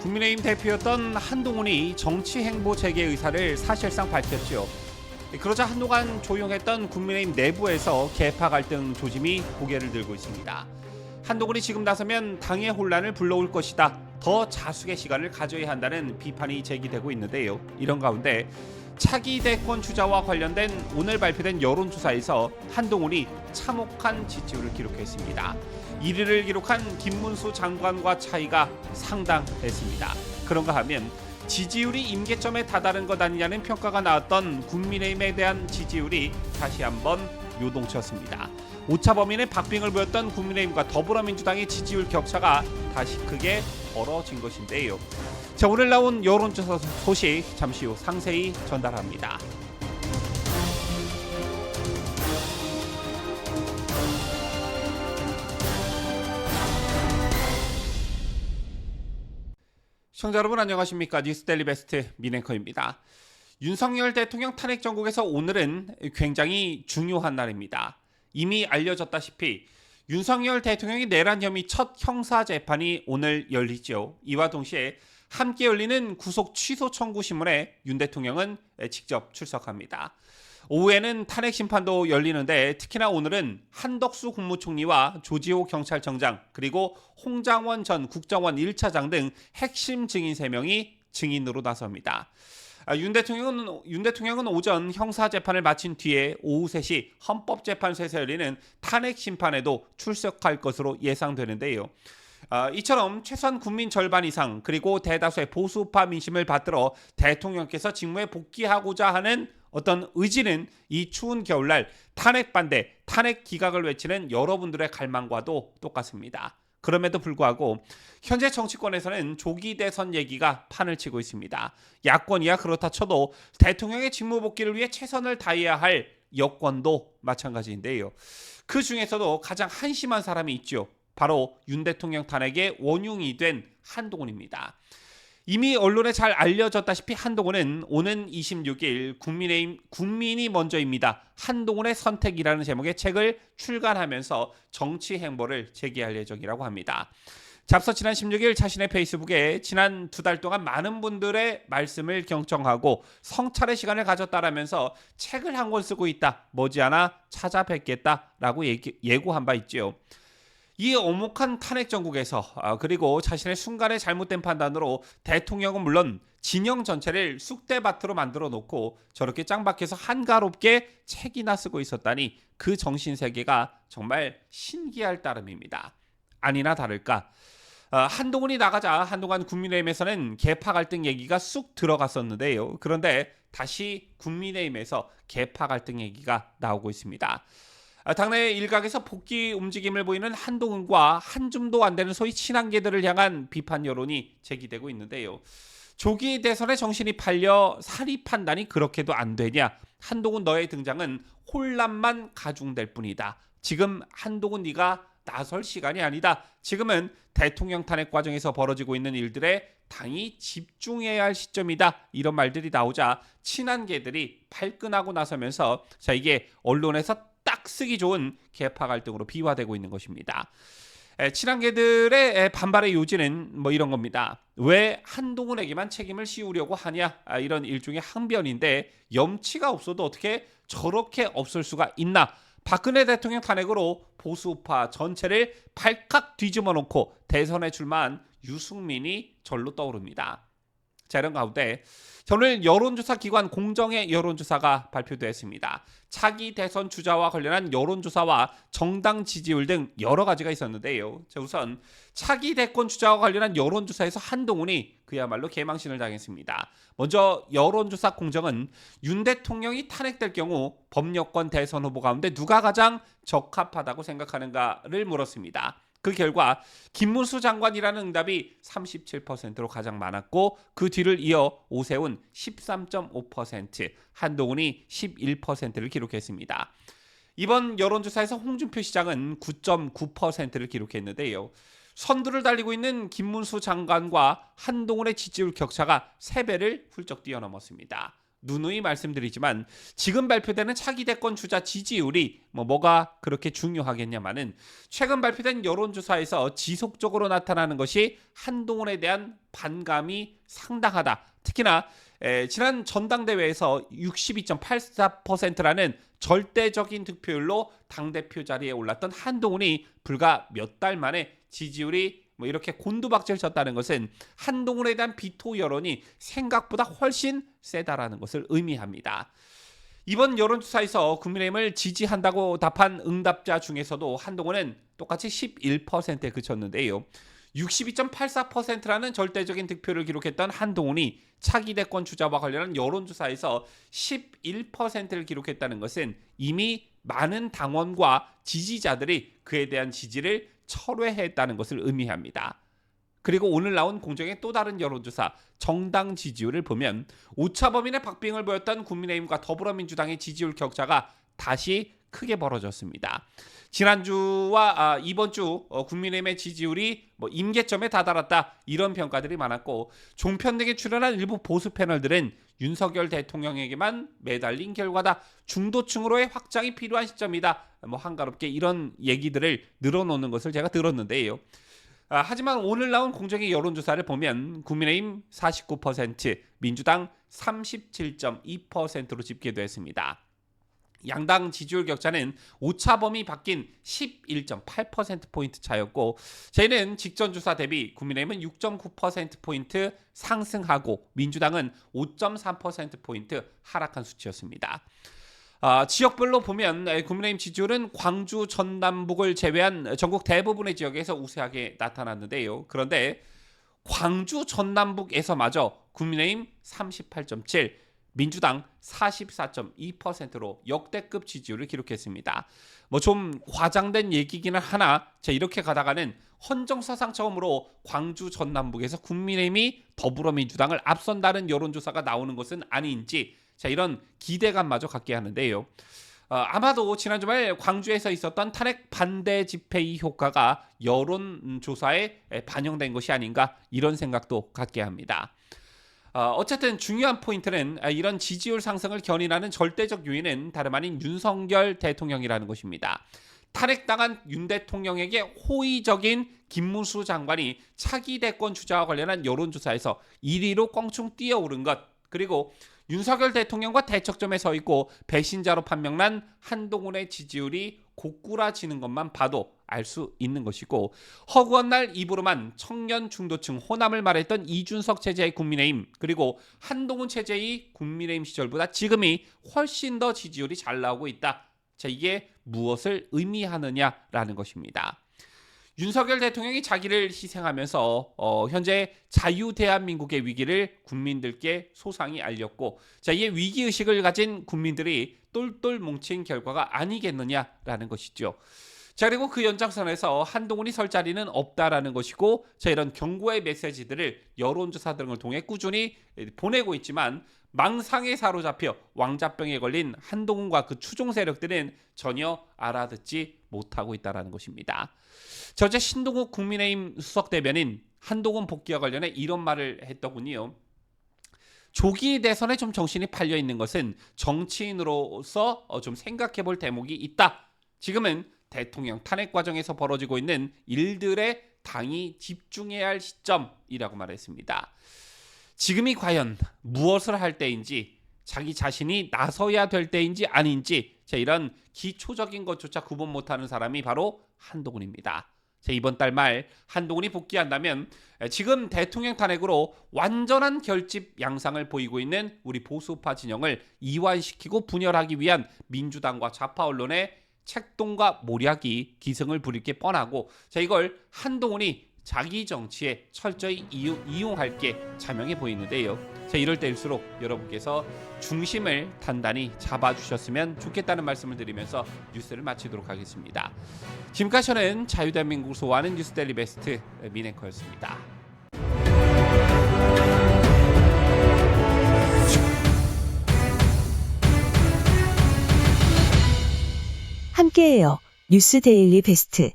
국민의힘 대표였던 한동훈이 정치 행보 재개 의사를 사실상 밝혔죠. 그러자 한동안 조용했던 국민의힘 내부에서 계파 갈등 조짐이 고개를 들고 있습니다. 한동훈이 지금 나서면 당의 혼란을 불러올 것이다. 더 자숙의 시간을 가져야 한다는 비판이 제기되고 있는데요. 이런 가운데 차기 대권 주자와 관련된 오늘 발표된 여론조사에서 한동훈이 참혹한 지지율을 기록했습니다. 1위를 기록한 김문수 장관과 차이가 상당했습니다. 그런가 하면 지지율이 임계점에 다다른 것 아니냐는 평가가 나왔던 국민의힘에 대한 지지율이 다시 한번 요동쳤습니다. 오차 범위의 박빙을 보였던 국민의힘과 더불어민주당의 지지율 격차가 다시 크게 벌어진 것인데요. 자, 오늘 나온 여론조사 소식 잠시 후 상세히 전달합니다. 시청자 여러분 안녕하십니까? 뉴스데일리 베스트 민앵커입니다. 윤석열 대통령 탄핵 정국에서 오늘은 굉장히 중요한 날입니다. 이미 알려졌다시피 윤석열 대통령이 내란 혐의 첫 형사 재판이 오늘 열리죠. 이와 동시에 함께 열리는 구속 취소 청구 신문에 윤 대통령은 직접 출석합니다. 오후에는 탄핵 심판도 열리는데 특히나 오늘은 한덕수 국무총리와 조지호 경찰청장 그리고 홍장원 전 국정원 1차장 등 핵심 증인 3명이 증인으로 나섭니다. 윤 대통령은 오전 형사재판을 마친 뒤에 오후 3시 헌법재판소에서 열리는 탄핵 심판에도 출석할 것으로 예상되는데요. 이처럼 최소한 국민 절반 이상 그리고 대다수의 보수파 민심을 받들어 대통령께서 직무에 복귀하고자 하는 어떤 의지는 이 추운 겨울날 탄핵 반대, 탄핵 기각을 외치는 여러분들의 갈망과도 똑같습니다. 그럼에도 불구하고 현재 정치권에서는 조기 대선 얘기가 판을 치고 있습니다. 야권이야 그렇다 쳐도 대통령의 직무 복귀를 위해 최선을 다해야 할 여권도 마찬가지인데요. 그 중에서도 가장 한심한 사람이 있죠. 바로 윤 대통령 탄핵의 원흉이 된 한동훈입니다. 이미 언론에 잘 알려졌다시피 한동훈은 오는 26일 국민이 먼저입니다. 한동훈의 선택이라는 제목의 책을 출간하면서 정치 행보를 재개할 예정이라고 합니다. 잡서 지난 16일 자신의 페이스북에 지난 2달 동안 많은 분들의 말씀을 경청하고 성찰의 시간을 가졌다라면서 책을 한 권 쓰고 있다. 머지않아 찾아뵙겠다라고 예고한 바 있죠. 이 오목한 탄핵 정국에서 그리고 자신의 순간의 잘못된 판단으로 대통령은 물론 진영 전체를 쑥대밭으로 만들어 놓고 저렇게 짱박해서 한가롭게 책이나 쓰고 있었다니 그 정신세계가 정말 신기할 따름입니다. 아니나 다를까 한동훈이 나가자 한동안 국민의힘에서는 계파 갈등 얘기가 쑥 들어갔었는데요. 그런데 다시 국민의힘에서 계파 갈등 얘기가 나오고 있습니다. 당내 일각에서 복귀 움직임을 보이는 한동훈과 한 줌도 안 되는 소위 친한계들을 향한 비판 여론이 제기되고 있는데요. 조기 대선에 정신이 팔려 사리 판단이 그렇게도 안 되냐. 한동훈 너의 등장은 혼란만 가중될 뿐이다. 지금 한동훈 네가 나설 시간이 아니다. 지금은 대통령 탄핵 과정에서 벌어지고 있는 일들에 당이 집중해야 할 시점이다. 이런 말들이 나오자 친한계들이 발끈하고 나서면서 자 이게 언론에서 딱 쓰기 좋은 계파 갈등으로 비화되고 있는 것입니다. 친한계들의 반발의 요지는 뭐 이런 겁니다. 왜 한동훈에게만 책임을 씌우려고 하냐? 이런 일종의 항변인데 염치가 없어도 어떻게 저렇게 없을 수가 있나? 박근혜 대통령 탄핵으로 보수파 전체를 발칵 뒤집어 놓고 대선에 출마한 유승민이 절로 떠오릅니다. 자, 이런 가운데 오늘 여론조사 기관 공정의 여론조사가 발표됐습니다. 차기 대선 주자와 관련한 여론조사와 정당 지지율 등 여러 가지가 있었는데요. 자, 우선 차기 대권 주자와 관련한 여론조사에서 한동훈이 그야말로 개망신을 당했습니다. 먼저 여론조사 공정은 윤 대통령이 탄핵될 경우 범여권 대선 후보 가운데 누가 가장 적합하다고 생각하는가를 물었습니다. 그 결과 김문수 장관이라는 응답이 37%로 가장 많았고 그 뒤를 이어 오세훈 13.5%, 한동훈이 11%를 기록했습니다. 이번 여론조사에서 홍준표 시장은 9.9%를 기록했는데요. 선두를 달리고 있는 김문수 장관과 한동훈의 지지율 격차가 3배를 훌쩍 뛰어넘었습니다. 누누이 말씀드리지만 지금 발표되는 차기 대권 주자 지지율이 뭐가 그렇게 중요하겠냐마는 최근 발표된 여론조사에서 지속적으로 나타나는 것이 한동훈에 대한 반감이 상당하다. 특히나 지난 전당대회에서 62.84%라는 절대적인 득표율로 당대표 자리에 올랐던 한동훈이 불과 몇 달 만에 지지율이 이렇게 곤두박질 쳤다는 것은 한동훈에 대한 비토 여론이 생각보다 훨씬 세다라는 것을 의미합니다. 이번 여론조사에서 국민의힘을 지지한다고 답한 응답자 중에서도 한동훈은 똑같이 11%에 그쳤는데요. 62.84%라는 절대적인 득표를 기록했던 한동훈이 차기 대권 주자와 관련한 여론조사에서 11%를 기록했다는 것은 이미 많은 당원과 지지자들이 그에 대한 지지를 철회했다는 것을 의미합니다. 그리고 오늘 나온 공정의 또 다른 여론조사 정당 지지율을 보면 오차범위의 박빙을 보였던 국민의힘과 더불어민주당의 지지율 격차가 다시 크게 벌어졌습니다. 지난주와 이번 주 국민의힘의 지지율이 임계점에 다다랐다 이런 평가들이 많았고 종편 등에 출연한 일부 보수 패널들은 윤석열 대통령에게만 매달린 결과다. 중도층으로의 확장이 필요한 시점이다. 한가롭게 이런 얘기들을 늘어놓는 것을 제가 들었는데요. 하지만 오늘 나온 공정의 여론조사를 보면 국민의힘 49%, 민주당 37.2%로 집계됐습니다. 양당 지지율 격차는 오차범위 바뀐 11.8%포인트 차였고 저희는 직전 조사 대비 국민의힘은 6.9%포인트 상승하고 민주당은 5.3%포인트 하락한 수치였습니다. 지역별로 보면 국민의힘 지지율은 광주, 전남북을 제외한 전국 대부분의 지역에서 우세하게 나타났는데요. 그런데 광주, 전남북에서마저 국민의힘 38.7%, 민주당 44.2%로 역대급 지지율을 기록했습니다. 좀 과장된 얘기기는 하나 이렇게 가다가는 헌정사상 처음으로 광주 전남북에서 국민의힘이 더불어민주당을 앞선다는 여론조사가 나오는 것은 아닌지 이런 기대감마저 갖게 하는데요. 아마도 지난 주말 광주에서 있었던 탄핵 반대 집회의 효과가 여론조사에 반영된 것이 아닌가 이런 생각도 갖게 합니다. 어쨌든 중요한 포인트는 이런 지지율 상승을 견인하는 절대적 요인은 다름 아닌 윤석열 대통령이라는 것입니다. 탄핵당한 윤 대통령에게 호의적인 김문수 장관이 차기 대권 주자와 관련한 여론조사에서 1위로 껑충 뛰어오른 것, 그리고 윤석열 대통령과 대척점에 서 있고 배신자로 판명난 한동훈의 지지율이 고꾸라지는 것만 봐도 알 수 있는 것이고, 허구한 날 입으로만 청년 중도층 호남을 말했던 이준석 체제의 국민의힘, 그리고 한동훈 체제의 국민의힘 시절보다 지금이 훨씬 더 지지율이 잘 나오고 있다. 이게 무엇을 의미하느냐라는 것입니다. 윤석열 대통령이 자기를 희생하면서 현재 자유대한민국의 위기를 국민들께 소상히 알렸고, 이에 위기의식을 가진 국민들이 똘똘 뭉친 결과가 아니겠느냐라는 것이죠. 그리고 그 연장선에서 한동훈이 설 자리는 없다라는 것이고, 이런 경고의 메시지들을 여론조사 등을 통해 꾸준히 보내고 있지만 망상에 사로잡혀 왕자병에 걸린 한동훈과 그 추종 세력들은 전혀 알아듣지 못하고 있다는 것입니다. 어제 신동욱 국민의힘 수석대변인 한동훈 복귀와 관련해 이런 말을 했더군요. 조기 대선에 좀 정신이 팔려 있는 것은 정치인으로서 좀 생각해 볼 대목이 있다. 지금은 대통령 탄핵 과정에서 벌어지고 있는 일들에 당이 집중해야 할 시점이라고 말했습니다. 지금이 과연 무엇을 할 때인지, 자기 자신이 나서야 될 때인지 아닌지 이런 기초적인 것조차 구분 못하는 사람이 바로 한동훈입니다. 이번 달 말 한동훈이 복귀한다면 지금 대통령 탄핵으로 완전한 결집 양상을 보이고 있는 우리 보수파 진영을 이완시키고 분열하기 위한 민주당과 좌파 언론의 책동과 모략이 기승을 부릴 게 뻔하고, 이걸 한동훈이 자기 정치에 철저히 이용할 게 자명해 보이는데요. 이럴 때일수록 여러분께서 중심을 단단히 잡아주셨으면 좋겠다는 말씀을 드리면서 뉴스를 마치도록 하겠습니다. 지금까지 저는 자유대한민국을 소화하는 뉴스데일리 베스트 민앵커였습니다. 함께해요. 뉴스데일리 베스트.